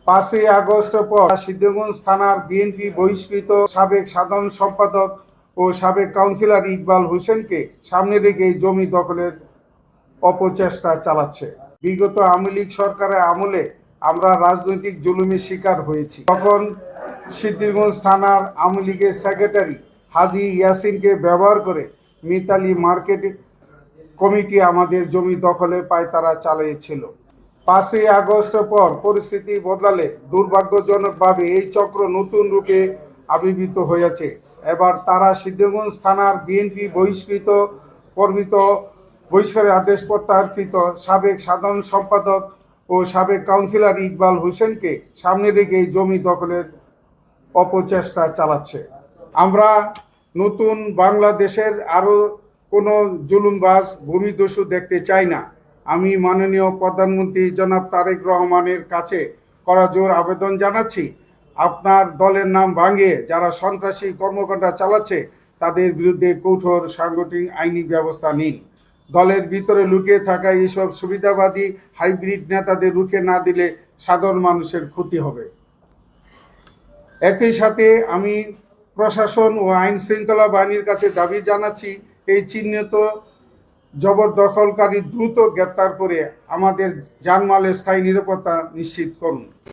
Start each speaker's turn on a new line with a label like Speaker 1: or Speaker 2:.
Speaker 1: 5ই August পর সিদ্ধিরগঞ্জ থানার BNP বহিষ্কৃত সাবেক সাধারণ সম্পাদক ও সাবেক কাউন্সিলর ইকবাল হোসেনকে সামনে রেখে জমি দখলের অপচেষ্টা চালাচ্ছে। বিগত আওয়ামী লীগ সরকারের আমলে আমরা রাজনৈতিক জুলুমের শিকার হয়েছি। তখন সিদ্ধিরগঞ্জ থানার আওয়ামী লীগের সেক্রেটারি হাজী ইয়াসিনকে ব্যবহার করে মিতালি মার্কেট কমিটি আমাদের জমি দখলের পায়তারা চালিয়েছিল। 5ই আগস্ট পর পরিস্থিতি বদলালে দুর্ভাগ্যজনকভাবে এই চক্র নতুন রূপে আবির্ভূত হয়েছে। এবার তারা সিদ্ধিরগঞ্জ থানার বিএনপি বহিষ্কারের আদেশ প্রত্যাহারকৃত সাবেক সাধারণ সম্পাদক ও সাবেক কাউন্সিলর ইকবাল হোসেনকে সামনে রেখে জমি দখলের অপচেষ্টা চালাচ্ছে। আমরা নতুন বাংলাদেশের আরও কোনো জুলুমবাজ ভূমিদস্যু দেখতে চাই না। আমি মাননীয় প্রধানমন্ত্রী জনাব তারেক রহমানের কাছে করজোড়ে আবেদন জানাচ্ছি, আপনার দলের নাম ভাঙিয়ে যারা সন্ত্রাসী কর্মকাণ্ড চালাচ্ছে তাদের বিরুদ্ধে কঠোর সাংগঠনিক আইনি ব্যবস্থা নিন। দলের ভিতরে লুকিয়ে থাকা এইসব সুবিধাবাদী হাইব্রিড নেতাদের রুখে না দিলে সাধারণ মানুষের ক্ষতি হবে। একই সাথে আমি প্রশাসন ও আইন শৃঙ্খলা বাহিনীর কাছে দাবি জানাচ্ছি, এই চিহ্নিত জবরদখলকারী দ্রুত গ্রেপ্তার করে আমাদের জানমালের স্থায়ী নিরাপত্তা নিশ্চিত করুন।